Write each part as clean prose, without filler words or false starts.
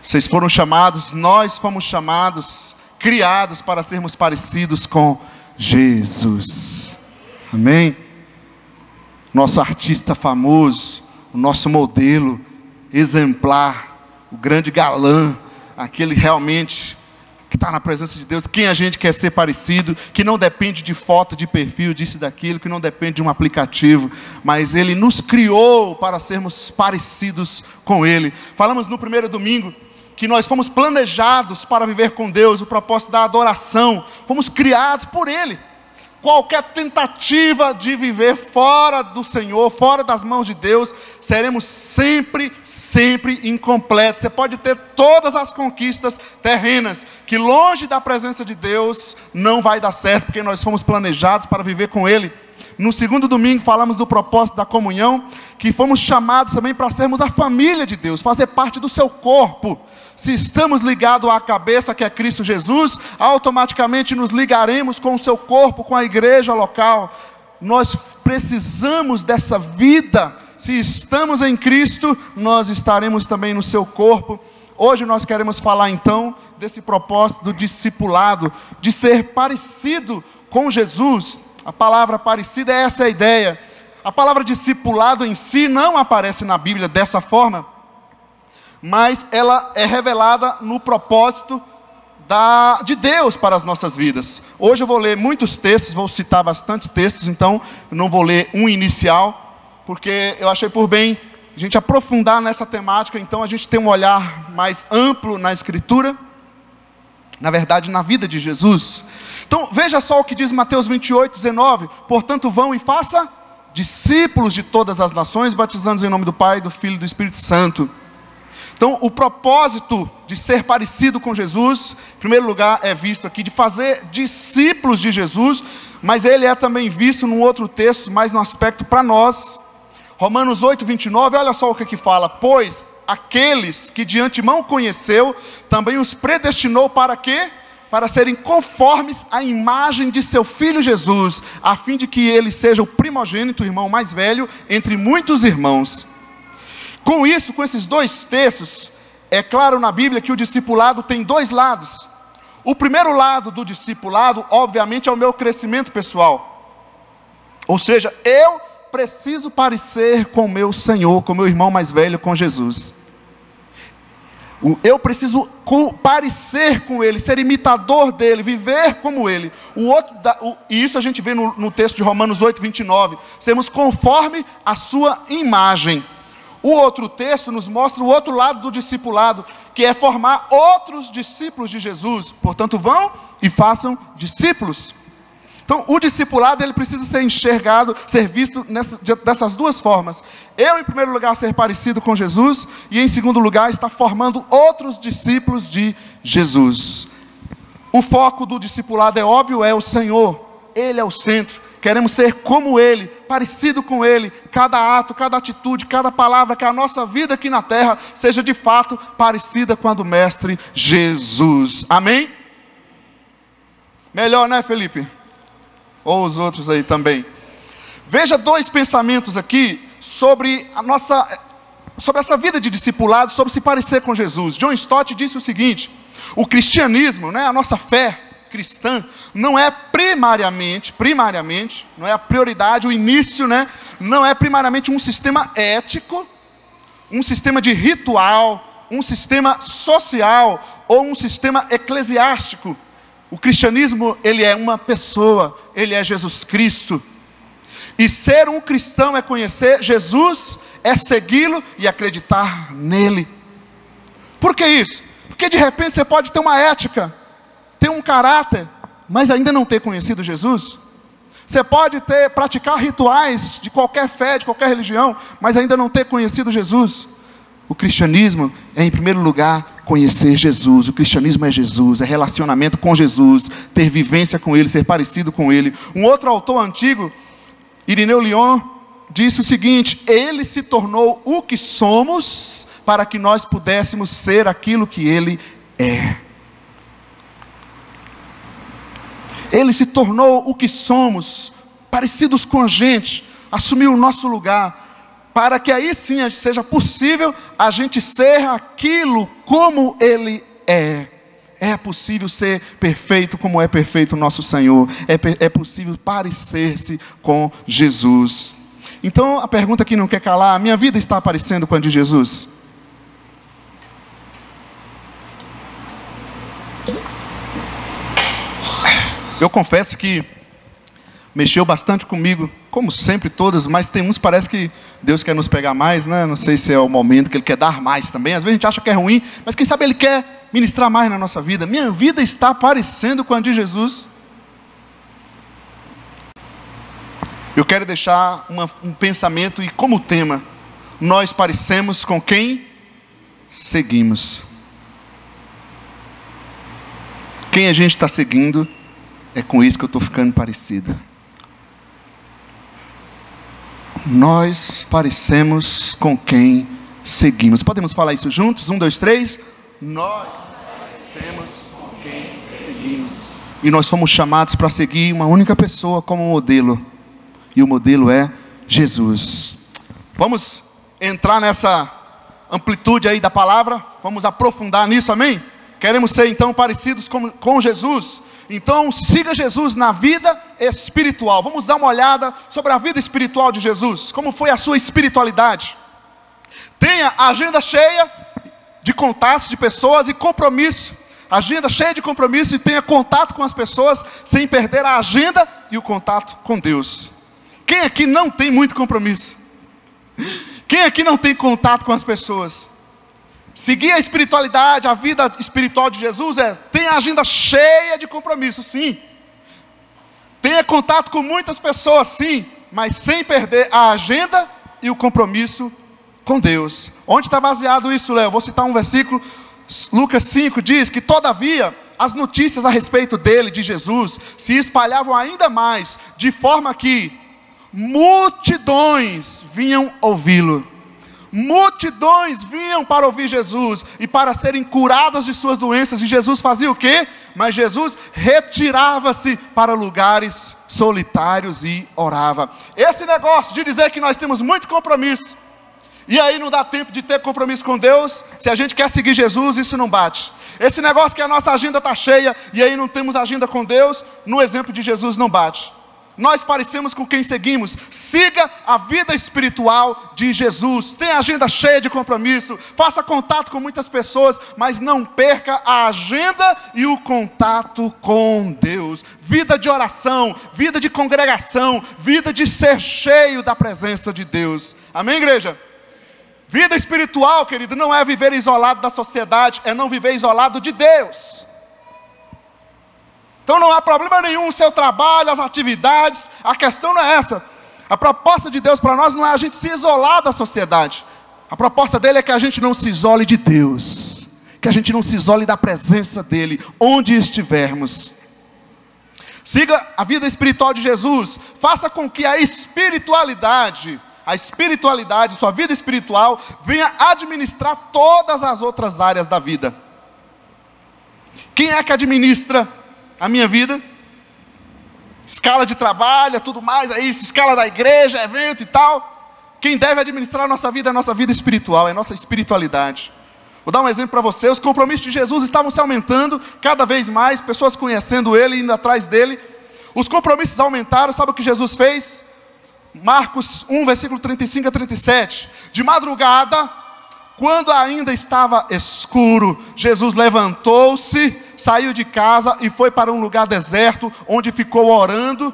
Vocês foram chamados, nós fomos chamados, criados para sermos parecidos com Jesus. Amém? Nosso artista famoso, o nosso modelo exemplar, o grande galã, aquele realmente que está na presença de Deus, quem a gente quer ser parecido, que não depende de foto, de perfil, disso e daquilo, que não depende de um aplicativo, mas Ele nos criou para sermos parecidos com Ele. Falamos no primeiro domingo que nós fomos planejados para viver com Deus, o propósito da adoração, fomos criados por Ele. Qualquer tentativa de viver fora do Senhor, fora das mãos de Deus, seremos sempre incompletos. Você pode ter todas as conquistas terrenas, que longe da presença de Deus não vai dar certo, porque nós fomos planejados para viver com Ele. No segundo domingo falamos do propósito da comunhão, que fomos chamados também para sermos a família de Deus, fazer parte do seu corpo. Se estamos ligados à cabeça, que é Cristo Jesus, automaticamente nos ligaremos com o seu corpo, com a igreja local. Nós precisamos dessa vida. Se estamos em Cristo, nós estaremos também no seu corpo. Hoje nós queremos falar então desse propósito do discipulado, de ser parecido com Jesus. A palavra parecida é essa a ideia. A palavra discipulado em si não aparece na Bíblia dessa forma, mas ela é revelada no propósito de Deus para as nossas vidas. Hoje eu vou ler muitos textos, vou citar bastante textos, então eu não vou ler um inicial, porque eu achei por bem a gente aprofundar nessa temática, então a gente tem um olhar mais amplo na Escritura, na verdade na vida de Jesus. Então veja só o que diz Mateus 28:19, portanto vão e faça discípulos de todas as nações, batizando-os em nome do Pai, do Filho e do Espírito Santo. Então o propósito de ser parecido com Jesus, em primeiro lugar é visto aqui, de fazer discípulos de Jesus, mas ele é também visto num outro texto, mais no aspecto para nós. Romanos 8:29, olha só o que fala, pois aqueles que de antemão conheceu, também os predestinou para quê? Para serem conformes à imagem de seu Filho Jesus, a fim de que ele seja o primogênito, o irmão mais velho, entre muitos irmãos. Com isso, com esses dois textos, é claro na Bíblia que o discipulado tem dois lados. O primeiro lado do discipulado, obviamente, é o meu crescimento pessoal. Ou seja, eu preciso parecer com o meu Senhor, com o meu irmão mais velho, com Jesus. Eu preciso parecer com Ele, ser imitador dEle, viver como Ele. E isso a gente vê no texto de Romanos 8:29, sermos conforme a sua imagem. O outro texto nos mostra o outro lado do discipulado, que é formar outros discípulos de Jesus. Portanto, vão e façam discípulos. Então, o discipulado ele precisa ser enxergado, ser visto dessas duas formas. Eu, em primeiro lugar, ser parecido com Jesus, e em segundo lugar, estar formando outros discípulos de Jesus. O foco do discipulado é óbvio, é o Senhor. Ele é o centro. Queremos ser como Ele, parecido com Ele. Cada ato, cada atitude, cada palavra, que a nossa vida aqui na terra seja de fato parecida com a do Mestre Jesus. Amém? Melhor, né, Felipe? Ou os outros aí também. Veja dois pensamentos aqui sobre essa vida de discipulado, sobre se parecer com Jesus. John Stott disse o seguinte: o cristianismo, né, a nossa fé cristã, não é primariamente, não é a prioridade, o início, né, não é primariamente um sistema ético, um sistema de ritual, um sistema social ou um sistema eclesiástico. O cristianismo, ele é uma pessoa, ele é Jesus Cristo. E ser um cristão é conhecer Jesus, é segui-lo e acreditar nele. Por que isso? Porque de repente você pode ter uma ética, ter um caráter, mas ainda não ter conhecido Jesus. Você pode praticar rituais de qualquer fé, de qualquer religião, mas ainda não ter conhecido Jesus. O cristianismo é, em primeiro lugar, conhecer Jesus. O cristianismo é Jesus, é relacionamento com Jesus, ter vivência com Ele, ser parecido com Ele. Um outro autor antigo, Irineu Lyon, disse o seguinte: Ele se tornou o que somos, para que nós pudéssemos ser aquilo que Ele é. Ele se tornou o que somos, parecidos com a gente, assumiu o nosso lugar. para que aí sim seja possível a gente ser aquilo como Ele é. É possível ser perfeito como é perfeito o nosso Senhor. É possível parecer-se com Jesus. Então a pergunta que não quer calar: a minha vida está parecendo com a de Jesus? Eu confesso que mexeu bastante comigo, como sempre todas, mas tem uns, parece que Deus quer nos pegar mais, né? Não sei se é o momento que Ele quer dar mais também. Às vezes a gente acha que é ruim, mas quem sabe Ele quer ministrar mais na nossa vida. Minha vida está parecendo com a de Jesus. Eu quero deixar um pensamento e como tema: nós parecemos com quem seguimos. Quem a gente está seguindo, é com isso que eu estou ficando parecido. Nós parecemos com quem seguimos. Podemos falar isso juntos? 1, 2, 3. Nós parecemos com quem seguimos. E nós fomos chamados para seguir uma única pessoa como modelo. E o modelo é Jesus. Vamos entrar nessa amplitude aí da palavra. Vamos aprofundar nisso, amém? Queremos ser então parecidos com Jesus. Então siga Jesus na vida espiritual. Vamos dar uma olhada sobre a vida espiritual de Jesus. Como foi a sua espiritualidade? Tenha a agenda cheia de contatos de pessoas e compromisso. Agenda cheia de compromisso e tenha contato com as pessoas sem perder a agenda e o contato com Deus. Quem aqui não tem muito compromisso? Quem aqui não tem contato com as pessoas? Seguir a espiritualidade, a vida espiritual de Jesus tenha a agenda cheia de compromisso, sim. Tenha contato com muitas pessoas, sim, mas sem perder a agenda e o compromisso com Deus. Onde está baseado isso, Léo? Vou citar um versículo. Lucas 5 diz que todavia as notícias a respeito dele, de Jesus, se espalhavam ainda mais, de forma que multidões vinham ouvi-lo. Multidões vinham para ouvir Jesus e para serem curadas de suas doenças. E Jesus fazia o quê? Mas Jesus retirava-se para lugares solitários e orava. Esse negócio de dizer que nós temos muito compromisso e aí não dá tempo de ter compromisso com Deus, se a gente quer seguir Jesus, isso não bate. Esse negócio que a nossa agenda está cheia e aí não temos agenda com Deus, no exemplo de Jesus não bate. Nós parecemos com quem seguimos. Siga a vida espiritual de Jesus. Tenha agenda cheia de compromisso. Faça contato com muitas pessoas, mas não perca a agenda e o contato com Deus. Vida de oração, vida de congregação, vida de ser cheio da presença de Deus. Amém, igreja? Vida espiritual, querido, não é viver isolado da sociedade, é não viver isolado de Deus. Então não há problema nenhum o seu trabalho, as atividades, a questão não é essa. A proposta de Deus para nós não é a gente se isolar da sociedade. A proposta dele é que a gente não se isole de Deus, que a gente não se isole da presença dele, onde estivermos. Siga a vida espiritual de Jesus, faça com que a espiritualidade, sua vida espiritual, venha administrar todas as outras áreas da vida. Quem é que administra a minha vida? Escala de trabalho, tudo mais, é isso, escala da igreja, evento e tal. Quem deve administrar a nossa vida é a nossa vida espiritual, é a nossa espiritualidade. Vou dar um exemplo para você. Os compromissos de Jesus estavam se aumentando cada vez mais, pessoas conhecendo Ele, indo atrás dEle. Os compromissos aumentaram, sabe o que Jesus fez? Marcos 1, versículo 35 a 37. De madrugada, quando ainda estava escuro, Jesus levantou-se, saiu de casa e foi para um lugar deserto, onde ficou orando.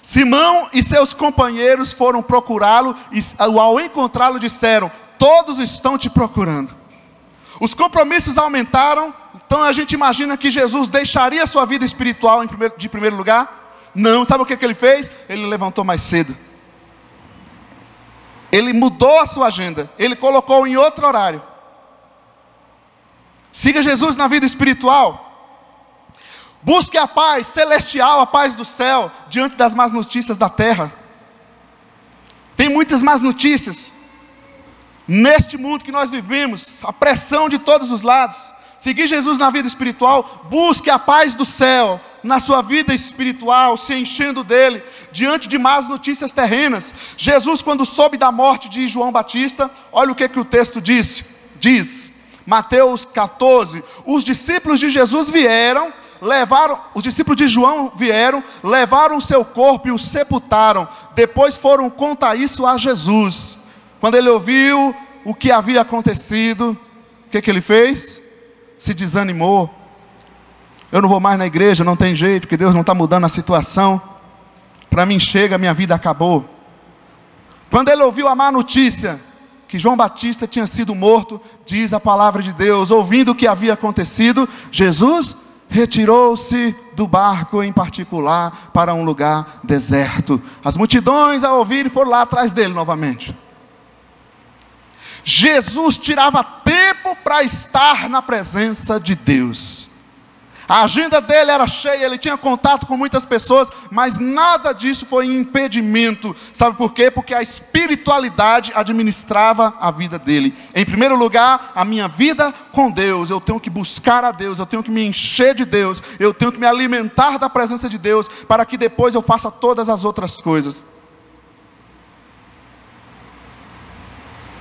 Simão e seus companheiros foram procurá-lo, e ao encontrá-lo disseram: todos estão te procurando. Os compromissos aumentaram, então a gente imagina que Jesus deixaria a sua vida espiritual de primeiro lugar? Não, sabe o que ele fez? Ele levantou mais cedo. Ele mudou a sua agenda, ele colocou em outro horário. Siga Jesus na vida espiritual. Busque a paz celestial, a paz do céu, diante das más notícias da terra. Tem muitas más notícias neste mundo que nós vivemos, a pressão de todos os lados. seguir Jesus na vida espiritual, busque a paz do céu na sua vida espiritual, se enchendo dele, diante de más notícias terrenas. Jesus, quando soube da morte de João Batista, olha o que o texto diz, Mateus 14, os discípulos de Jesus vieram, os discípulos de João vieram, levaram o seu corpo e o sepultaram, depois foram contar isso a Jesus. Quando ele ouviu o que havia acontecido, o que ele fez? Se desanimou. Eu não vou mais na igreja, não tem jeito, porque Deus não está mudando a situação. Para mim chega, minha vida acabou. Quando ele ouviu a má notícia, que João Batista tinha sido morto, diz a palavra de Deus, ouvindo o que havia acontecido, Jesus retirou-se do barco em particular para um lugar deserto. As multidões, ao ouvirem, foram lá atrás dele novamente. Jesus tirava tempo para estar na presença de Deus. A agenda dele era cheia, ele tinha contato com muitas pessoas, mas nada disso foi impedimento. Sabe por quê? Porque a espiritualidade administrava a vida dele. Em primeiro lugar, a minha vida com Deus. Eu tenho que buscar a Deus, eu tenho que me encher de Deus, eu tenho que me alimentar da presença de Deus, para que depois eu faça todas as outras coisas.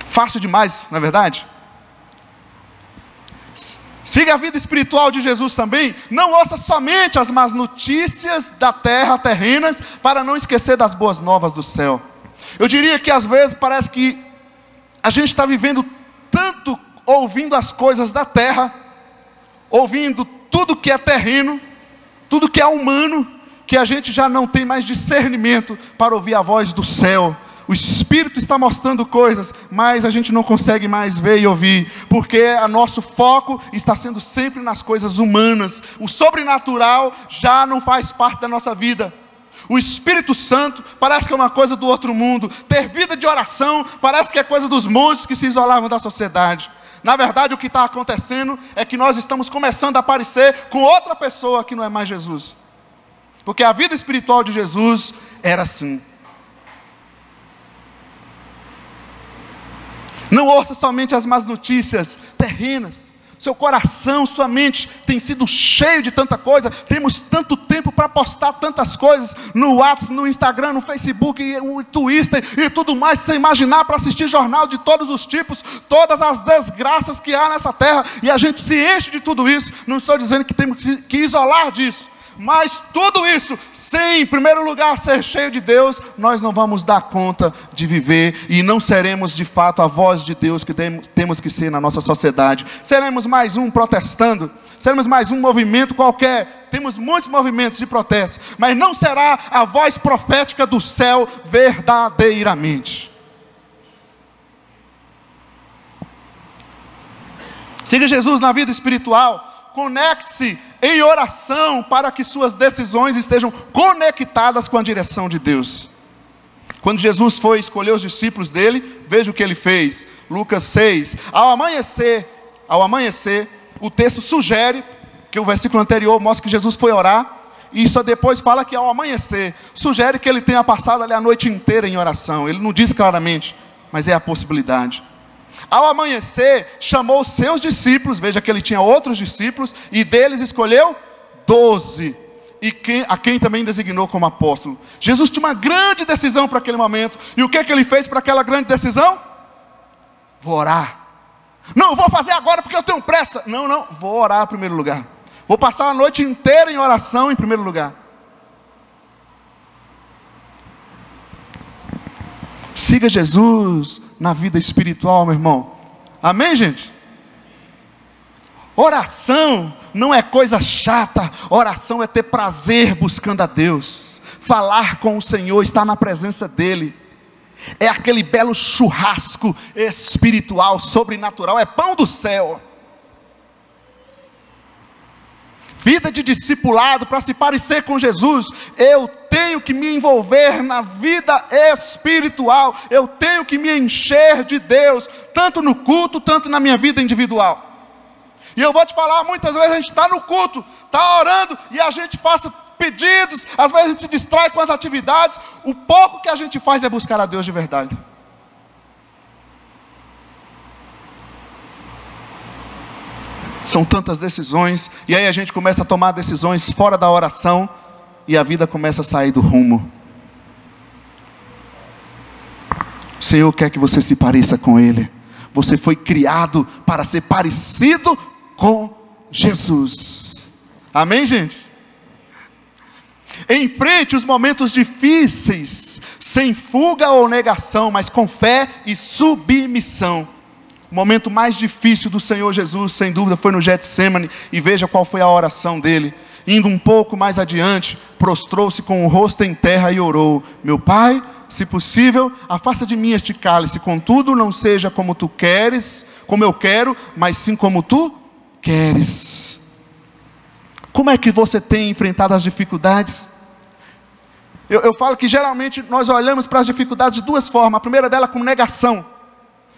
Fácil demais, não é verdade? Siga a vida espiritual de Jesus também. Não ouça somente as más notícias da terra, terrenas, para não esquecer das boas novas do céu. Eu diria que às vezes parece que a gente está vivendo tanto ouvindo as coisas da terra, ouvindo tudo que é terreno, tudo que é humano, que a gente já não tem mais discernimento para ouvir a voz do céu. O Espírito está mostrando coisas, mas a gente não consegue mais ver e ouvir, porque o nosso foco está sendo sempre nas coisas humanas. O sobrenatural já não faz parte da nossa vida. O Espírito Santo parece que é uma coisa do outro mundo. Ter vida de oração parece que é coisa dos monges que se isolavam da sociedade. Na verdade, o que está acontecendo é que nós estamos começando a aparecer com outra pessoa que não é mais Jesus. Porque a vida espiritual de Jesus era assim. Não ouça somente as más notícias terrenas. Seu coração, sua mente tem sido cheio de tanta coisa. Temos tanto tempo para postar tantas coisas no WhatsApp, no Instagram, no Facebook, no Twitter e tudo mais, sem imaginar, para assistir jornal de todos os tipos, todas as desgraças que há nessa terra, e a gente se enche de tudo isso. Não estou dizendo que temos que isolar disso, mas tudo isso, sem em primeiro lugar ser cheio de Deus, nós não vamos dar conta de viver, e não seremos de fato a voz de Deus que temos que ser na nossa sociedade. Seremos mais um protestando, seremos mais um movimento qualquer. Temos muitos movimentos de protesto, mas não será a voz profética do céu verdadeiramente. Siga Jesus na vida espiritual. Conecte-se em oração para que suas decisões estejam conectadas com a direção de Deus. Quando Jesus foi escolher os discípulos dele, veja o que ele fez. Lucas 6, ao amanhecer, o texto sugere, que o versículo anterior mostra que Jesus foi orar, e só depois fala que ao amanhecer, sugere que ele tenha passado ali a noite inteira em oração. Ele não diz claramente, mas é a possibilidade. Ao amanhecer, chamou os seus discípulos, veja que ele tinha outros discípulos, e deles escolheu 12, a quem também designou como apóstolo. Jesus tinha uma grande decisão para aquele momento, e o que ele fez para aquela grande decisão? Vou orar. Não, vou fazer agora porque eu tenho pressa. Não, vou orar em primeiro lugar. Vou passar a noite inteira em oração em primeiro lugar. Siga Jesus na vida espiritual, meu irmão. Amém, gente? Oração não é coisa chata. Oração é ter prazer buscando a Deus, falar com o Senhor, estar na presença dEle. É aquele belo churrasco espiritual, sobrenatural, é pão do céu. Vida de discipulado, para se parecer com Jesus, eu tenho que me envolver na vida espiritual, eu tenho que me encher de Deus, tanto no culto, tanto na minha vida individual. E eu vou te falar, muitas vezes a gente está no culto, está orando, e a gente faz pedidos, às vezes a gente se distrai com as atividades, o pouco que a gente faz é buscar a Deus de verdade. São tantas decisões, e aí a gente começa a tomar decisões fora da oração, e a vida começa a sair do rumo. O Senhor quer que você se pareça com Ele. Você foi criado para ser parecido com Jesus. Amém, gente? Enfrente os momentos difíceis, sem fuga ou negação, mas com fé e submissão. O momento mais difícil do Senhor Jesus, sem dúvida, foi no Getsêmani, e veja qual foi a oração dele. Indo um pouco mais adiante, prostrou-se com o rosto em terra e orou: meu Pai, se possível, afasta de mim este cálice, contudo não seja como tu queres, como eu quero, mas sim como tu queres. Como é que você tem enfrentado as dificuldades? Eu falo que geralmente nós olhamos para as dificuldades de duas formas. A primeira dela com negação.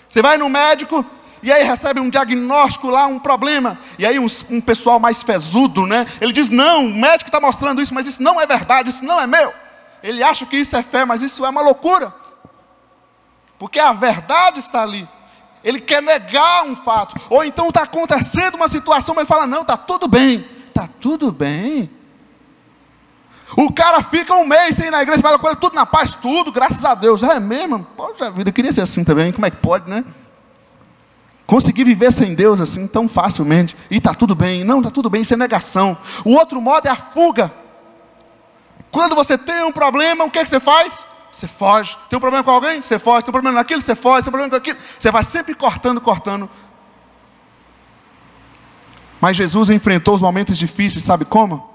Você vai no médico, e aí recebe um diagnóstico lá, um problema, e aí um pessoal mais fezudo, né? Ele diz: não, o médico está mostrando isso, mas isso não é verdade, isso não é meu. Ele acha que isso é fé, mas isso é uma loucura, porque a verdade está ali. Ele quer negar um fato, ou então está acontecendo uma situação, mas ele fala: não, está tudo bem. Está tudo bem. O cara fica um mês sem ir na igreja, fala com ele: tudo na paz, tudo, graças a Deus. É mesmo? Poxa vida, eu queria ser assim também, como é que pode, né? Conseguir viver sem Deus assim tão facilmente, e está tudo bem. Não, está tudo bem, isso é negação. O outro modo é a fuga. Quando você tem um problema, o que é que você faz? Você foge. Tem um problema com alguém? Você foge. Tem um problema naquilo? Você foge. Tem um problema com aquilo? Você vai sempre cortando. Mas Jesus enfrentou os momentos difíceis, sabe como?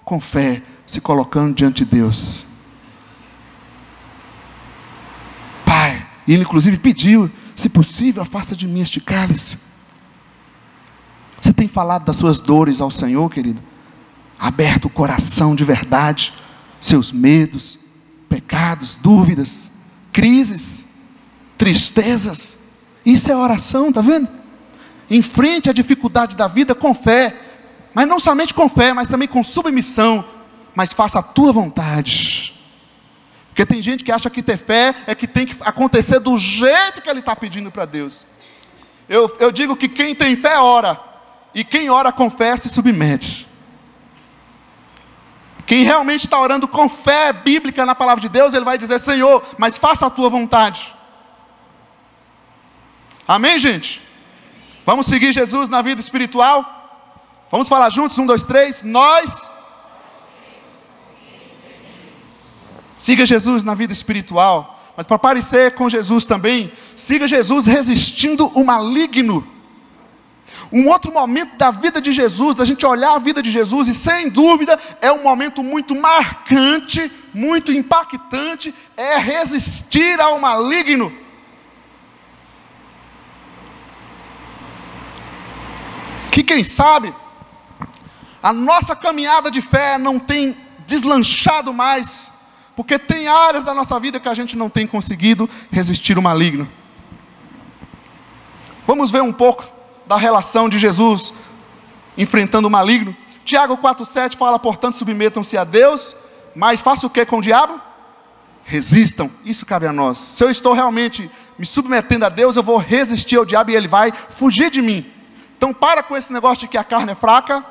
Com fé, se colocando diante de Deus. Pai, e ele inclusive pediu: se possível, afasta de mim este cálice. Você tem falado das suas dores ao Senhor, querido? Aberto o coração de verdade, seus medos, pecados, dúvidas, crises, tristezas. Isso é oração, está vendo? Enfrente a dificuldade da vida com fé, mas não somente com fé, mas também com submissão, mas faça a tua vontade. Porque tem gente que acha que ter fé é que tem que acontecer do jeito que ele está pedindo para Deus. Eu digo que quem tem fé ora, e quem ora com fé se submete. Quem realmente está orando com fé bíblica na palavra de Deus, ele vai dizer: Senhor, mas faça a tua vontade. Amém, gente? Vamos seguir Jesus na vida espiritual? Vamos falar juntos, 1, 2, 3. Nós. Siga Jesus na vida espiritual. Mas para parecer com Jesus também, siga Jesus resistindo o maligno. Um outro momento da vida de Jesus, da gente olhar a vida de Jesus, e sem dúvida é um momento muito marcante, muito impactante, é resistir ao maligno. Que quem sabe, a nossa caminhada de fé não tem deslanchado mais, porque tem áreas da nossa vida que a gente não tem conseguido resistir ao maligno. Vamos ver um pouco da relação de Jesus enfrentando o maligno. Tiago 4,7 fala: portanto submetam-se a Deus, mas faça o que com o diabo? Resistam. Isso cabe a nós. Se eu estou realmente me submetendo a Deus, eu vou resistir ao diabo e ele vai fugir de mim. Então para com esse negócio de que a carne é fraca.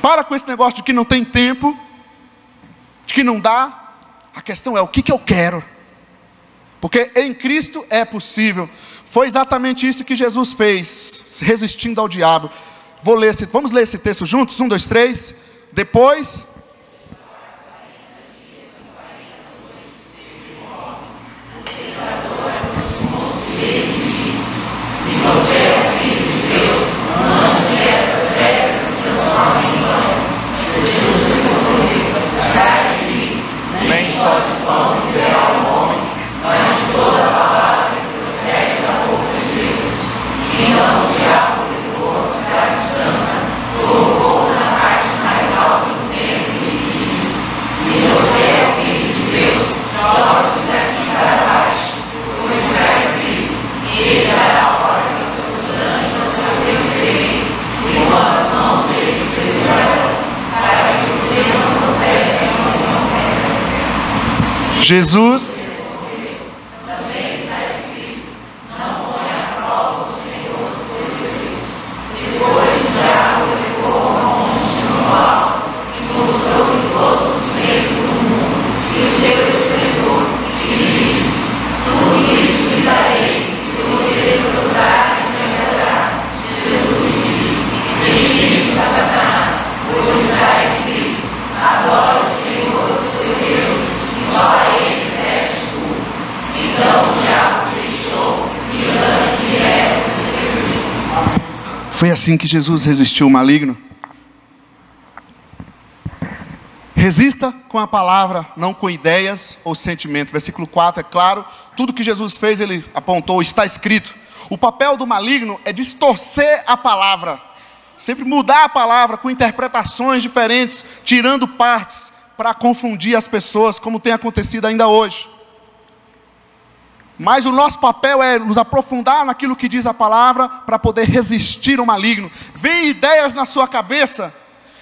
Para com esse negócio de que não tem tempo, de que não dá. A questão é: o que eu quero? Porque em Cristo é possível. Foi exatamente isso que Jesus fez, resistindo ao diabo. Vamos ler esse texto juntos? 1, 2, 3. Depois... Jesus, Foi assim que Jesus resistiu o maligno. Resista com a palavra, não com ideias ou sentimentos. Versículo 4 é claro, tudo que Jesus fez, ele apontou, está escrito. O papel do maligno é distorcer a palavra, sempre mudar a palavra com interpretações diferentes, tirando partes para confundir as pessoas, como tem acontecido ainda hoje. Mas o nosso papel é nos aprofundar naquilo que diz a palavra para poder resistir ao maligno. Vem ideias na sua cabeça,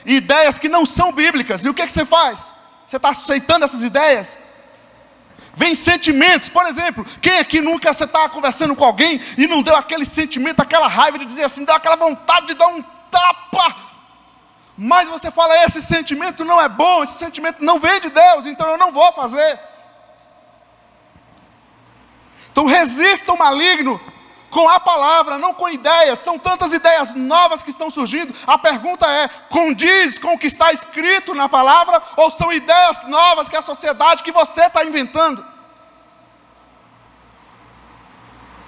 ideias que não são bíblicas, e o que você faz? Você está aceitando essas ideias? Vem sentimentos, por exemplo, quem aqui nunca você está conversando com alguém e não deu aquele sentimento, aquela raiva de dizer assim, deu aquela vontade de dar um tapa, mas você fala, esse sentimento não é bom, esse sentimento não vem de Deus, então eu não vou fazer. Então resista ao maligno com a palavra, não com ideias. São tantas ideias novas que estão surgindo. A pergunta é, condiz com o que está escrito na palavra? Ou são ideias novas que a sociedade, que você está inventando?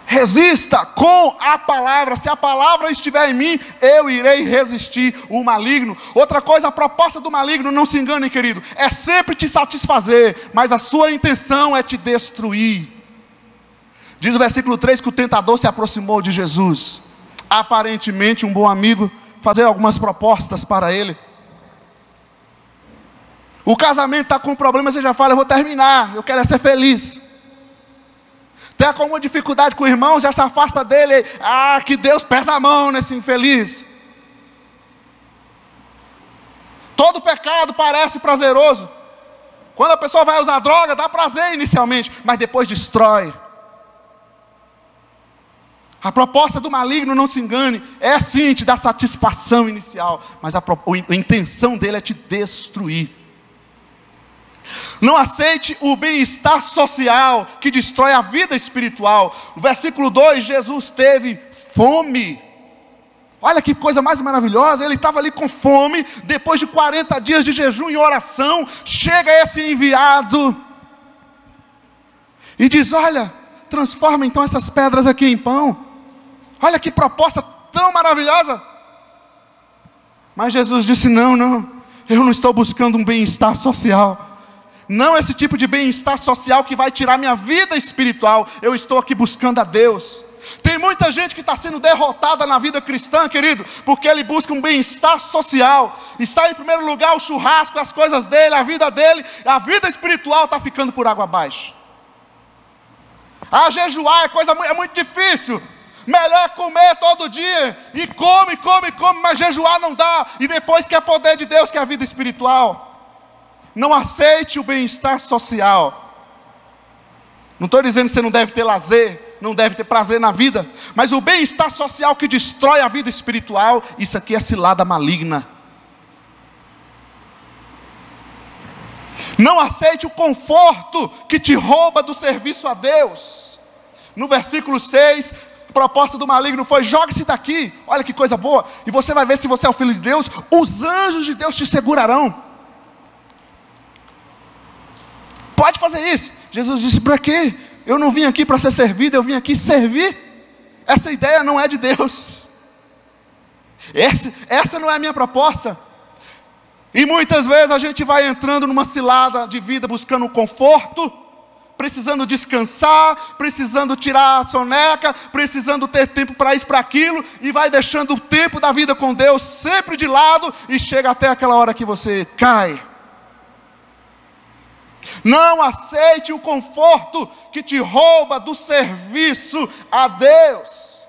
Resista com a palavra. Se a palavra estiver em mim, eu irei resistir o maligno. Outra coisa, a proposta do maligno, não se engane, querido, é sempre te satisfazer, mas a sua intenção é te destruir. Diz o versículo 3 que o tentador se aproximou de Jesus, aparentemente um bom amigo, fazer algumas propostas para ele. O casamento está com problema, você já fala, eu vou terminar, eu quero é ser feliz. Tem alguma dificuldade com o irmão, já se afasta dele, que Deus pesa a mão nesse infeliz. Todo pecado parece prazeroso. Quando a pessoa vai usar droga, dá prazer inicialmente, mas depois destrói. A proposta do maligno, não se engane, é sim te dar satisfação inicial, mas a intenção dele é te destruir. Não aceite o bem-estar social que destrói a vida espiritual. No versículo 2, Jesus teve fome. Olha que coisa mais maravilhosa, ele estava ali com fome, depois de 40 dias de jejum e oração, chega esse enviado e diz, olha, transforma então essas pedras aqui em pão. Olha que proposta tão maravilhosa. Mas Jesus disse, não, eu não estou buscando um bem-estar social. Não esse tipo de bem-estar social que vai tirar minha vida espiritual. Eu estou aqui buscando a Deus. Tem muita gente que está sendo derrotada na vida cristã, querido, porque ele busca um bem-estar social. Está em primeiro lugar o churrasco, as coisas dele, a vida espiritual está ficando por água abaixo. Jejuar é muito difícil. Melhor é comer todo dia, e come, mas jejuar não dá, e depois quer poder de Deus, que é a vida espiritual. Não aceite o bem-estar social. Não estou dizendo que você não deve ter lazer, não deve ter prazer na vida, mas o bem-estar social que destrói a vida espiritual, isso aqui é cilada maligna. Não aceite o conforto que te rouba do serviço a Deus. No versículo 6, a proposta do maligno foi, jogue-se daqui, olha que coisa boa, e você vai ver se você é o filho de Deus, os anjos de Deus te segurarão. Pode fazer isso. Jesus disse, para quê? Eu não vim aqui para ser servido, eu vim aqui servir. Essa ideia não é de Deus. Essa não é a minha proposta. E muitas vezes a gente vai entrando numa cilada de vida, buscando conforto, precisando descansar, precisando tirar a soneca, precisando ter tempo para isso, para aquilo, e vai deixando o tempo da vida com Deus sempre de lado, e chega até aquela hora que você cai. Não aceite o conforto que te rouba do serviço a Deus.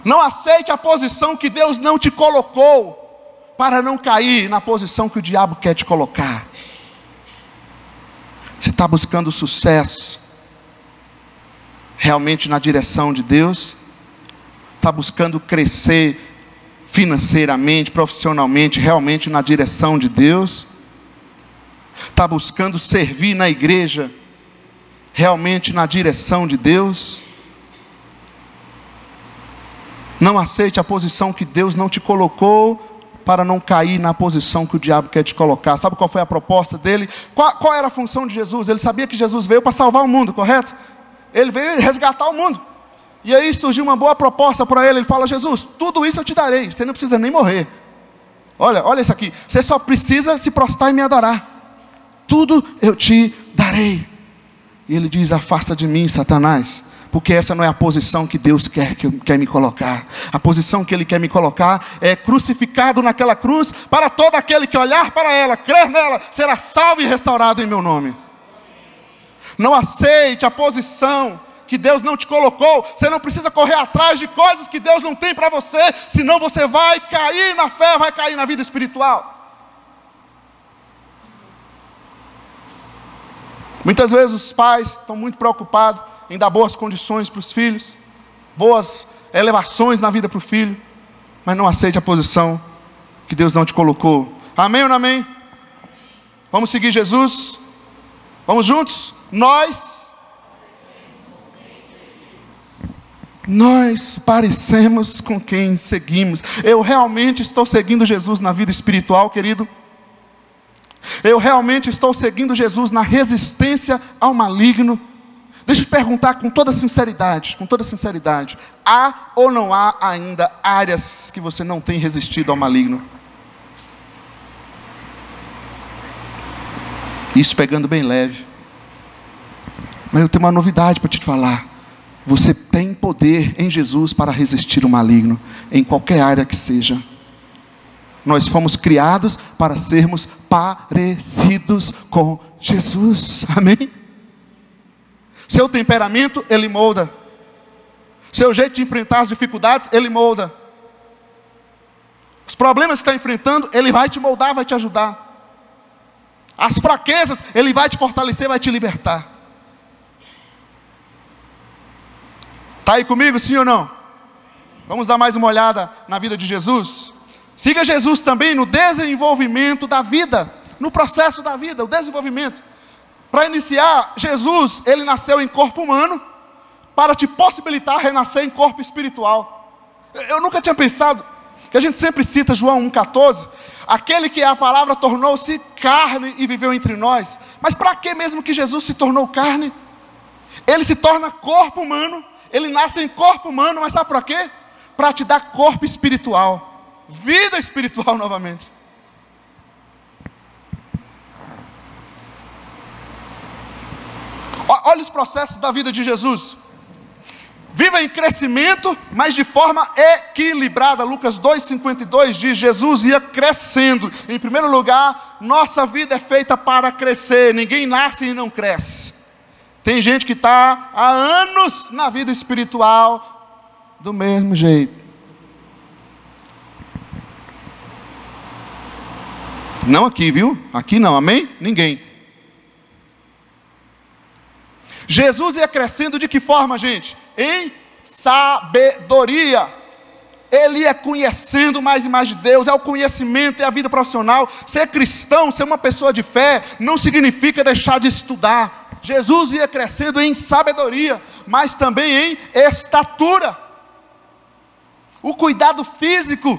Não aceite a posição que Deus não te colocou, para não cair na posição que o diabo quer te colocar. Você está buscando sucesso realmente na direção de Deus? Está buscando crescer financeiramente, profissionalmente, realmente na direção de Deus? Está buscando servir na igreja realmente na direção de Deus? Não aceite a posição que Deus não te colocou, para não cair na posição que o diabo quer te colocar. Sabe qual foi a proposta dele? Qual era a função de Jesus? Ele sabia que Jesus veio para salvar o mundo, correto? Ele veio resgatar o mundo. E aí surgiu uma boa proposta para ele. Ele fala: Jesus, tudo isso eu te darei, você não precisa nem morrer. Olha isso aqui, você só precisa se prostrar e me adorar. Tudo eu te darei. E ele diz: afasta de mim, Satanás, porque essa não é a posição que Deus quer me colocar. A posição que Ele quer me colocar é crucificado naquela cruz, para todo aquele que olhar para ela, crer nela, será salvo e restaurado em meu nome. Não aceite a posição que Deus não te colocou. Você não precisa correr atrás de coisas que Deus não tem para você, senão você vai cair na fé, vai cair na vida espiritual. Muitas vezes os pais estão muito preocupados em dar boas condições para os filhos, boas elevações na vida para o filho, mas não aceite a posição que Deus não te colocou. Amém ou não amém? Vamos seguir Jesus? Vamos juntos? Nós parecemos com quem seguimos. Eu realmente estou seguindo Jesus na vida espiritual, querido? Eu realmente estou seguindo Jesus na resistência ao maligno? Deixa eu te perguntar com toda sinceridade, há ou não há ainda áreas que você não tem resistido ao maligno? Isso pegando bem leve. Mas eu tenho uma novidade para te falar. Você tem poder em Jesus para resistir o maligno, em qualquer área que seja. Nós fomos criados para sermos parecidos com Jesus. Amém? Seu temperamento, Ele molda. Seu jeito de enfrentar as dificuldades, Ele molda. Os problemas que está enfrentando, Ele vai te moldar, vai te ajudar. As fraquezas, Ele vai te fortalecer, vai te libertar. Está aí comigo, sim ou não? Vamos dar mais uma olhada na vida de Jesus? Siga Jesus também no desenvolvimento da vida, no processo da vida, o desenvolvimento. Para iniciar, Jesus, Ele nasceu em corpo humano, para te possibilitar renascer em corpo espiritual. Eu nunca tinha pensado, que a gente sempre cita João 1,14, aquele que a palavra tornou-se carne e viveu entre nós. Mas para que mesmo que Jesus se tornou carne? Ele se torna corpo humano, Ele nasce em corpo humano, mas sabe para quê? Para te dar corpo espiritual, vida espiritual novamente. Olha os processos da vida de Jesus. Viva em crescimento, mas de forma equilibrada. Lucas 2,52 diz: Jesus ia crescendo. Em primeiro lugar, nossa vida é feita para crescer. Ninguém nasce e não cresce. Tem gente que está há anos na vida espiritual do mesmo jeito. Não aqui, viu? Aqui não, amém? Ninguém. Jesus ia crescendo de que forma, gente? Em sabedoria. Ele ia conhecendo mais e mais de Deus. É o conhecimento, é a vida profissional. Ser cristão, ser uma pessoa de fé, não significa deixar de estudar. Jesus ia crescendo em sabedoria, mas também em estatura. O cuidado físico,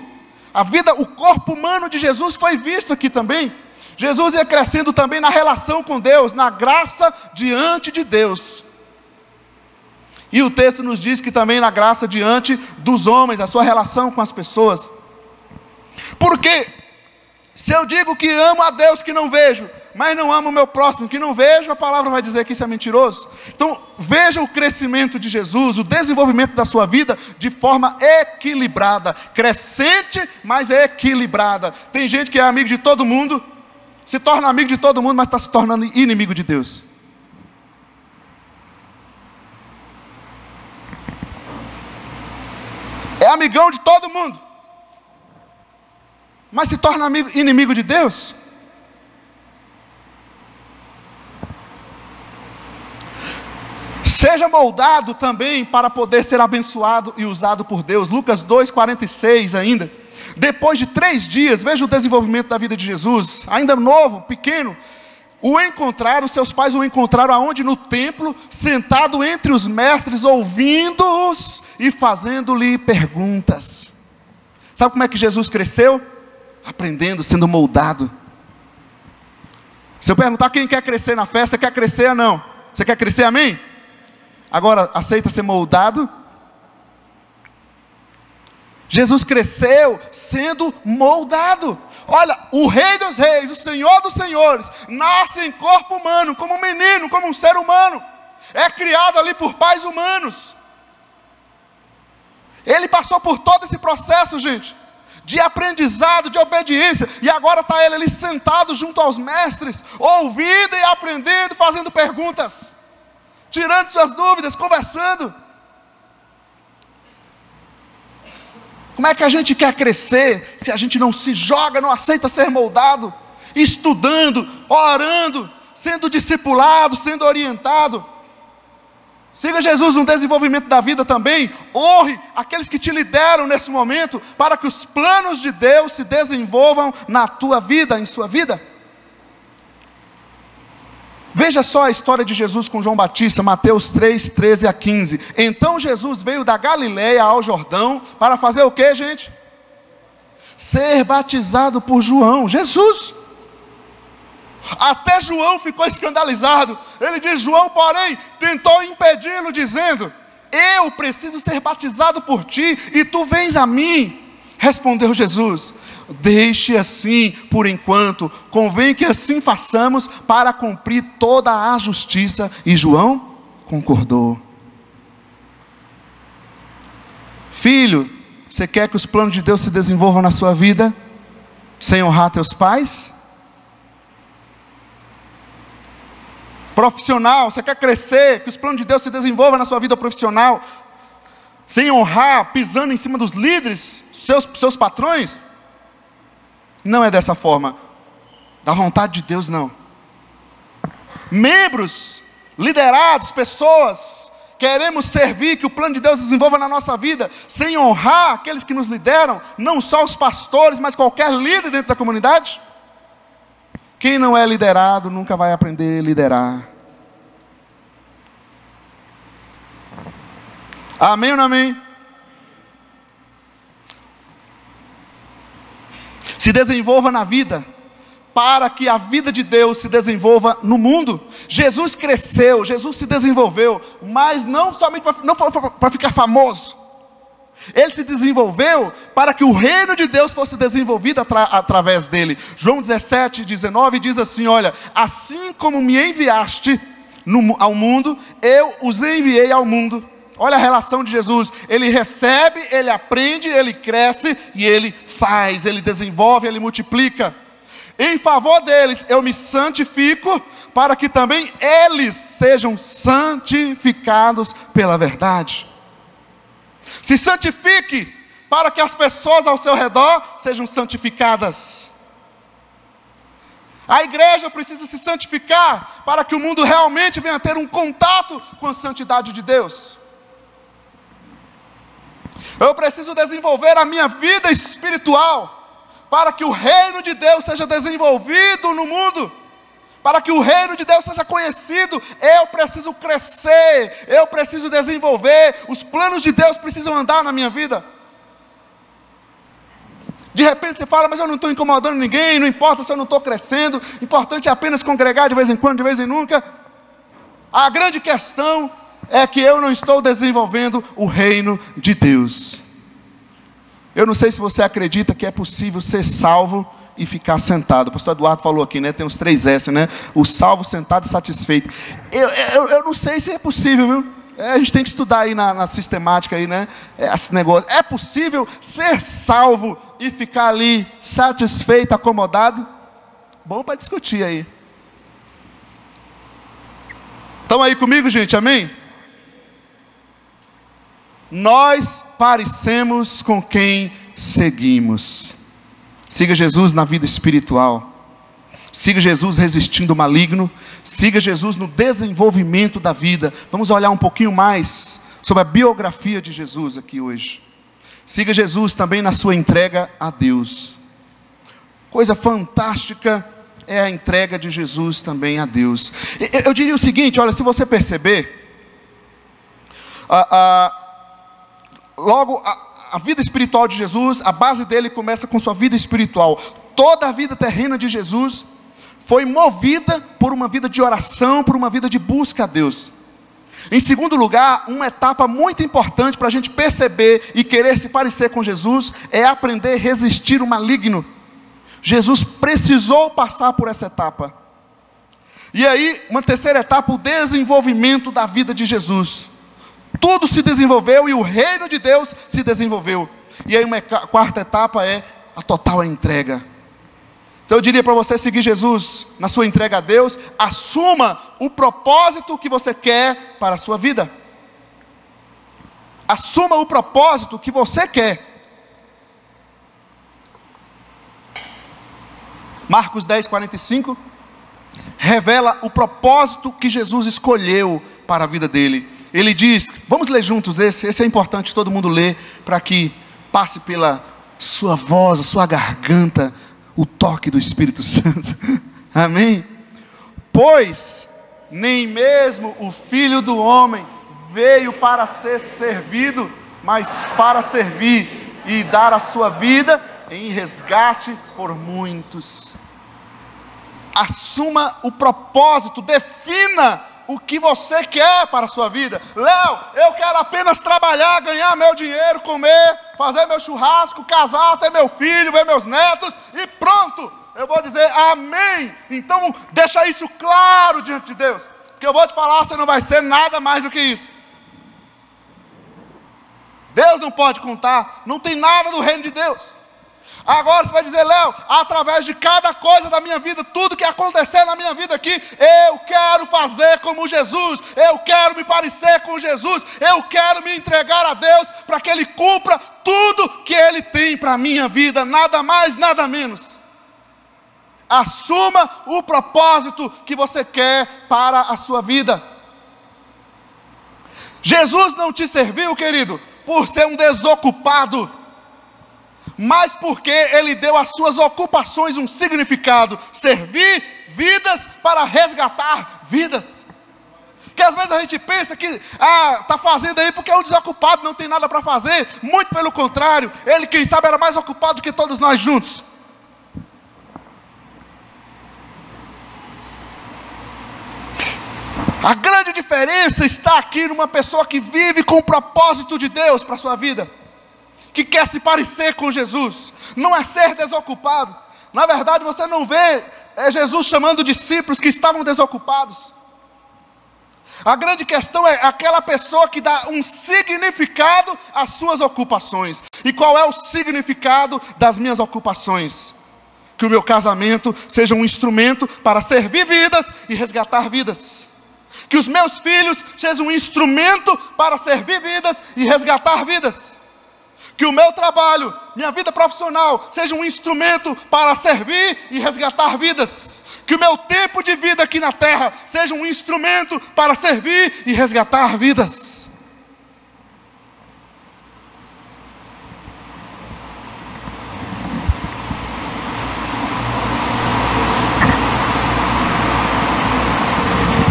a vida, o corpo humano de Jesus foi visto aqui também. Jesus ia crescendo também na relação com Deus, na graça diante de Deus. E o texto nos diz que também na graça diante dos homens, a sua relação com as pessoas. Porque se eu digo que amo a Deus que não vejo, mas não amo o meu próximo que não vejo, a palavra vai dizer que isso é mentiroso. Então veja o crescimento de Jesus, o desenvolvimento da sua vida de forma equilibrada, crescente, mas equilibrada. Tem gente que é amigo de todo mundo, se torna amigo de todo mundo, mas está se tornando inimigo de Deus. É amigão de todo mundo, mas se torna inimigo de Deus. Seja moldado também para poder ser abençoado e usado por Deus. Lucas 2,46 ainda. Depois de 3 dias, veja o desenvolvimento da vida de Jesus, ainda novo, pequeno, seus pais o encontraram aonde? No templo, sentado entre os mestres, ouvindo-os e fazendo-lhe perguntas. Sabe como é que Jesus cresceu? Aprendendo, sendo moldado. Se eu perguntar quem quer crescer na fé, você quer crescer ou não? Você quer crescer, amém? Agora, aceita ser moldado? Jesus cresceu sendo moldado. Olha, o Rei dos Reis, o Senhor dos Senhores, nasce em corpo humano, como um menino, como um ser humano. É criado ali por pais humanos. Ele passou por todo esse processo, gente, de aprendizado, de obediência. E agora está ele ali sentado junto aos mestres, ouvindo e aprendendo, fazendo perguntas, tirando suas dúvidas, conversando. Como é que a gente quer crescer se a gente não se joga, não aceita ser moldado, estudando, orando, sendo discipulado, sendo orientado? Siga Jesus no desenvolvimento da vida também. Honre aqueles que te lideram nesse momento, para que os planos de Deus se desenvolvam na tua vida, em sua vida. Veja só a história de Jesus com João Batista, Mateus 3, 13 a 15. Então Jesus veio da Galileia ao Jordão, para fazer o que, gente? Ser batizado por João. Jesus. Até João ficou escandalizado. Ele diz: João, porém, tentou impedi-lo, dizendo: eu preciso ser batizado por ti, e tu vens a mim. Respondeu Jesus: deixe assim por enquanto, convém que assim façamos para cumprir toda a justiça. E João concordou. Filho, você quer que os planos de Deus se desenvolvam na sua vida, sem honrar teus pais? Profissional, você quer crescer, que os planos de Deus se desenvolvam na sua vida profissional, sem honrar, pisando em cima dos líderes, seus patrões? Não é dessa forma, da vontade de Deus não. Membros, liderados, pessoas, queremos servir, que o plano de Deus se desenvolva na nossa vida, sem honrar aqueles que nos lideram, não só os pastores, mas qualquer líder dentro da comunidade? Quem não é liderado nunca vai aprender a liderar. Amém ou não amém? Se desenvolva na vida, para que a vida de Deus se desenvolva no mundo. Jesus cresceu, Jesus se desenvolveu, mas não somente para ficar famoso. Ele se desenvolveu para que o reino de Deus fosse desenvolvido através dele. João 17, 19 diz assim: olha, assim como me enviaste ao mundo, eu os enviei ao mundo. Olha a relação de Jesus. Ele recebe, ele aprende, ele cresce e ele faz, ele desenvolve, ele multiplica. Em favor deles eu me santifico, para que também eles sejam santificados pela verdade. Se santifique, para que as pessoas ao seu redor sejam santificadas. A igreja precisa se santificar, para que o mundo realmente venha a ter um contato com a santidade de Deus. Eu preciso desenvolver a minha vida espiritual, para que o reino de Deus seja desenvolvido no mundo, para que o reino de Deus seja conhecido. Eu preciso crescer, eu preciso desenvolver, os planos de Deus precisam andar na minha vida. De repente você fala: mas eu não estou incomodando ninguém, não importa se eu não estou crescendo, importante é apenas congregar de vez em quando, de vez em nunca. A grande questão é que eu não estou desenvolvendo o reino de Deus. Eu não sei se você acredita que é possível ser salvo e ficar sentado. O pastor Eduardo falou aqui, né? Tem uns 3 S, né? O salvo, sentado e satisfeito. Eu não sei se é possível, viu? A gente tem que estudar aí na sistemática aí, né? Esse negócio. É possível ser salvo e ficar ali satisfeito, acomodado? Bom para discutir aí. Estão aí comigo, gente? Amém? Nós parecemos com quem seguimos. Siga Jesus na vida espiritual. Siga Jesus resistindo o maligno. Siga Jesus no desenvolvimento da vida. Vamos olhar um pouquinho mais sobre a biografia de Jesus aqui hoje. Siga Jesus também na sua entrega a Deus. Coisa fantástica é a entrega de Jesus também a Deus. Eu diria o seguinte: olha, se você perceber, logo a vida espiritual de Jesus, a base dele começa com sua vida espiritual. Toda a vida terrena de Jesus foi movida por uma vida de oração, por uma vida de busca a Deus. Em segundo lugar, uma etapa muito importante para a gente perceber e querer se parecer com Jesus é aprender a resistir o maligno. Jesus precisou passar por essa etapa. E aí, uma terceira etapa, o desenvolvimento da vida de Jesus. Tudo se desenvolveu e o reino de Deus se desenvolveu. E aí uma quarta etapa é a total entrega. Então eu diria para você seguir Jesus na sua entrega a Deus, assuma o propósito que você quer para a sua vida. Assuma o propósito que você quer. Marcos 10:45 revela o propósito que Jesus escolheu para a vida dele. Ele diz, vamos ler juntos esse é importante todo mundo ler, para que passe pela sua voz, a sua garganta, o toque do Espírito Santo. Amém? Pois nem mesmo o Filho do Homem veio para ser servido, mas para servir e dar a sua vida em resgate por muitos. Assuma o propósito, defina o que você quer para a sua vida. Léo, eu quero apenas trabalhar, ganhar meu dinheiro, comer, fazer meu churrasco, casar, ter meu filho, ver meus netos e pronto. Eu vou dizer amém. Então deixa isso claro diante de Deus, porque eu vou te falar, você não vai ser nada mais do que isso. Deus não pode contar, não tem nada do reino de Deus. Agora você vai dizer, Léo, através de cada coisa da minha vida, tudo que acontecer na minha vida aqui, eu quero fazer como Jesus, eu quero me parecer com Jesus, eu quero me entregar a Deus, para que Ele cumpra tudo que Ele tem para a minha vida, nada mais, nada menos. Assuma o propósito que você quer para a sua vida. Jesus não te serviu, querido, por ser um desocupado, mas porque Ele deu às suas ocupações um significado: servir vidas para resgatar vidas. Que às vezes a gente pensa que está fazendo aí porque é um desocupado, não tem nada para fazer. Muito pelo contrário, ele, quem sabe, era mais ocupado que todos nós juntos. A grande diferença está aqui numa pessoa que vive com o propósito de Deus para a sua vida, que quer se parecer com Jesus, não é ser desocupado. Na verdade você não vê Jesus chamando discípulos que estavam desocupados. A grande questão é aquela pessoa que dá um significado às suas ocupações. E qual é o significado das minhas ocupações? Que o meu casamento seja um instrumento para servir vidas e resgatar vidas. Que os meus filhos sejam um instrumento para servir vidas e resgatar vidas. Que o meu trabalho, minha vida profissional, seja um instrumento para servir e resgatar vidas. Que o meu tempo de vida aqui na terra seja um instrumento para servir e resgatar vidas.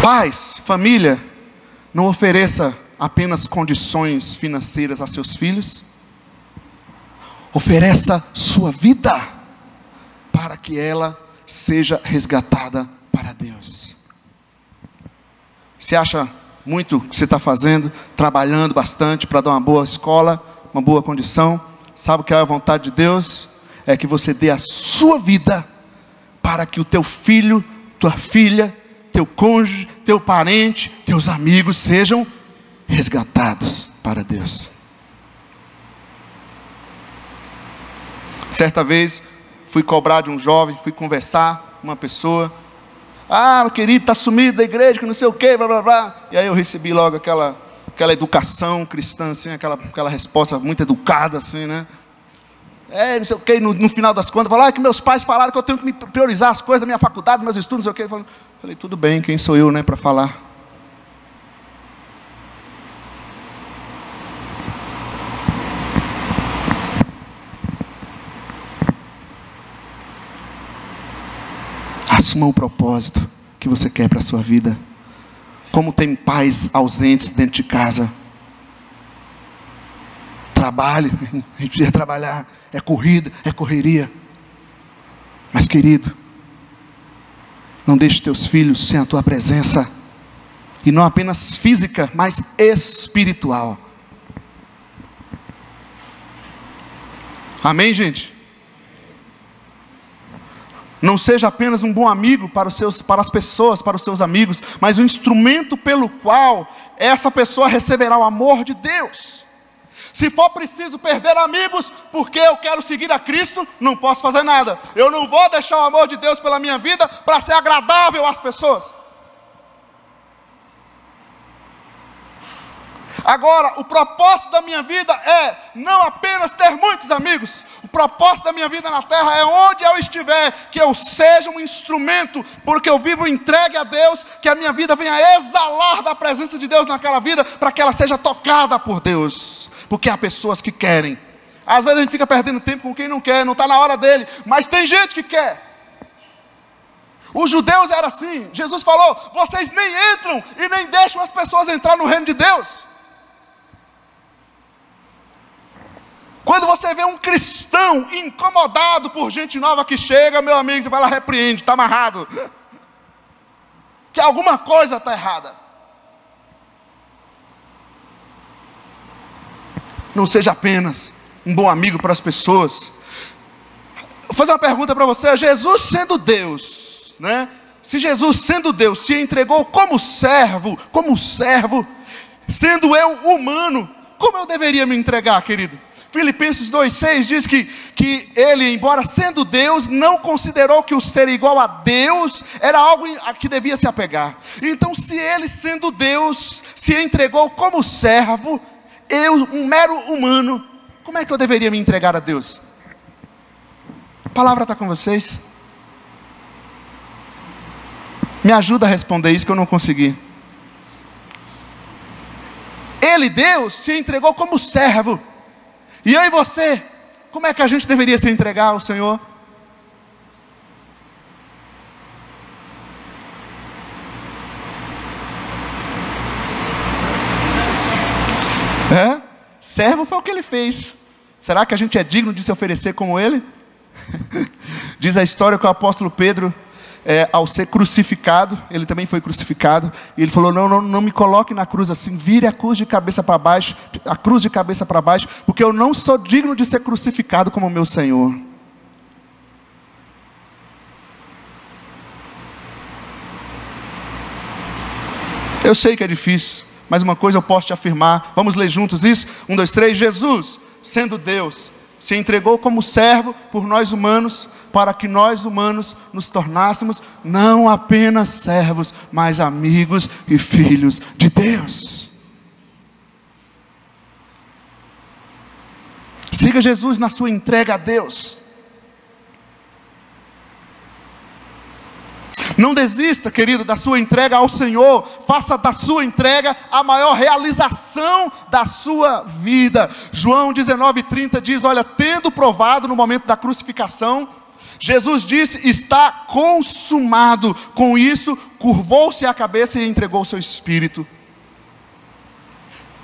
Pais, família, não ofereça apenas condições financeiras a seus filhos. Ofereça sua vida para que ela seja resgatada para Deus. Você acha muito que você está fazendo, trabalhando bastante para dar uma boa escola, uma boa condição? Sabe o que é a vontade de Deus? É que você dê a sua vida para que o teu filho, tua filha, teu cônjuge, teu parente, teus amigos sejam resgatados para Deus. Certa vez, fui cobrar de um jovem, fui conversar com uma pessoa. Meu querido, está sumido da igreja, que não sei o que, blá blá blá. E aí eu recebi logo aquela educação cristã, assim, aquela resposta muito educada, assim, né? Não sei o que, no final das contas, falar que meus pais falaram que eu tenho que me priorizar as coisas da minha faculdade, meus estudos, não sei o que. Falei, tudo bem, quem sou eu, né, para falar? Assuma o propósito que você quer para a sua vida. Como tem pais ausentes dentro de casa. Trabalho, a gente precisa trabalhar, é corrida, é correria. Mas querido, não deixe teus filhos sem a tua presença. e não apenas física, mas espiritual. Amém, gente? Não seja apenas um bom amigo para as pessoas, para os seus amigos, mas um instrumento pelo qual essa pessoa receberá o amor de Deus. Se for preciso perder amigos, porque eu quero seguir a Cristo, não posso fazer nada. Eu não vou deixar o amor de Deus pela minha vida para ser agradável às pessoas. Agora, o propósito da minha vida é não apenas ter muitos amigos. O propósito da minha vida na terra é onde eu estiver, que eu seja um instrumento, porque eu vivo entregue a Deus, que a minha vida venha exalar da presença de Deus naquela vida, para que ela seja tocada por Deus. Porque há pessoas que querem. Às vezes a gente fica perdendo tempo com quem não quer, não está na hora dele, mas tem gente que quer. Os judeus eram assim. Jesus falou: vocês nem entram e nem deixam as pessoas entrar no reino de Deus. Quando você vê um cristão incomodado por gente nova que chega, meu amigo, você vai lá, repreende, está amarrado, que alguma coisa está errada. Não seja apenas um bom amigo para as pessoas. Vou fazer uma pergunta para você. Jesus sendo Deus, né? Se Jesus sendo Deus se entregou como servo, sendo eu humano, como eu deveria me entregar, querido? Filipenses 2,6 diz que ele, embora sendo Deus, não considerou que o ser igual a Deus era algo a que devia se apegar. Então, se ele sendo Deus se entregou como servo, eu, um mero humano, como é que eu deveria me entregar a Deus? A palavra está com vocês? Me ajuda a responder isso que eu não consegui. Ele, Deus, se entregou como servo. E eu e você, como é que a gente deveria se entregar ao Senhor? Servo foi o que ele fez. Será que a gente é digno de se oferecer como ele? Diz a história que o apóstolo Pedro, ao ser crucificado, ele também foi crucificado, e ele falou: não me coloque na cruz assim, vire a cruz de cabeça para baixo, porque eu não sou digno de ser crucificado como meu Senhor. Eu sei que é difícil, mas uma coisa eu posso te afirmar. Vamos ler juntos isso? 1, 2, 3. Jesus, sendo Deus, se entregou como servo por nós humanos, para que nós humanos nos tornássemos não apenas servos, mas amigos e filhos de Deus. Siga Jesus na sua entrega a Deus. Não desista, querido, da sua entrega ao Senhor. Faça da sua entrega a maior realização da sua vida. João 19:30 diz: olha, tendo provado no momento da crucificação, Jesus disse: está consumado. Com isso, curvou-se a cabeça e entregou o seu espírito.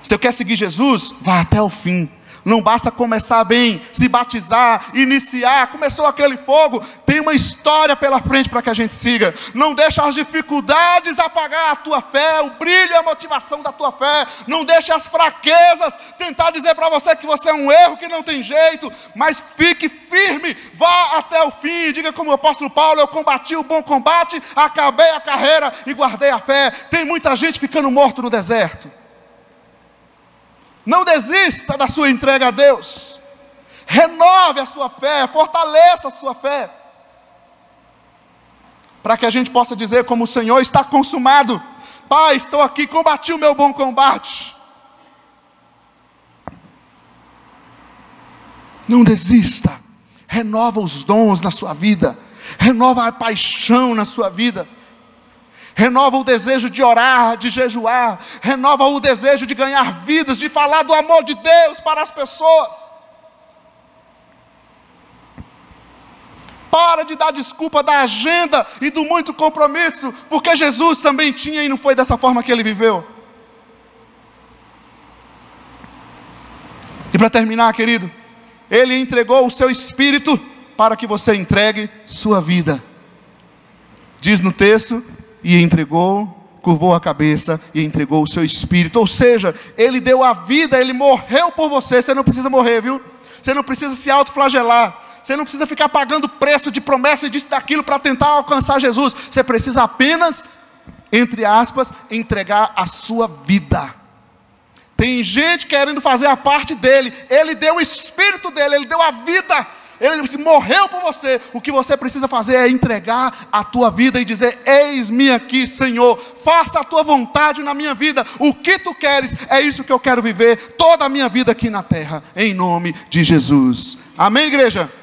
Se você quer seguir Jesus, vá até o fim. Não basta começar bem, se batizar, iniciar, começou aquele fogo, tem uma história pela frente para que a gente siga. Não deixa as dificuldades apagar a tua fé, o brilho e a motivação da tua fé. Não deixa as fraquezas tentar dizer para você que você é um erro, que não tem jeito. Mas fique firme, vá até o fim. Diga como o apóstolo Paulo: eu combati o bom combate, acabei a carreira e guardei a fé. Tem muita gente ficando morto no deserto. Não desista da sua entrega a Deus. Renove a sua fé, fortaleça a sua fé, para que a gente possa dizer como o Senhor: está consumado. Pai, estou aqui, combati o meu bom combate. Não desista. Renova os dons na sua vida, renova a paixão na sua vida, renova o desejo de orar, de jejuar, renova o desejo de ganhar vidas, de falar do amor de Deus para as pessoas. Para de dar desculpa da agenda e do muito compromisso, porque Jesus também tinha e não foi dessa forma que ele viveu. E para terminar, querido, ele entregou o seu espírito para que você entregue sua vida. Diz no texto: e entregou curvou a cabeça e entregou o seu espírito. Ou seja, Ele deu a vida, Ele morreu por você. Você não precisa morrer, viu? Você não precisa se autoflagelar. Você não precisa ficar pagando preço de promessa e disso e daquilo para tentar alcançar Jesus. Você precisa apenas, entre aspas, entregar a sua vida. Tem gente querendo fazer a parte dele. Ele deu o espírito dele, ele deu a vida. Ele morreu por você. O que você precisa fazer é entregar a tua vida e dizer: eis-me aqui, Senhor, faça a tua vontade na minha vida. O que tu queres, é isso que eu quero viver toda a minha vida aqui na terra, em nome de Jesus. Amém, igreja?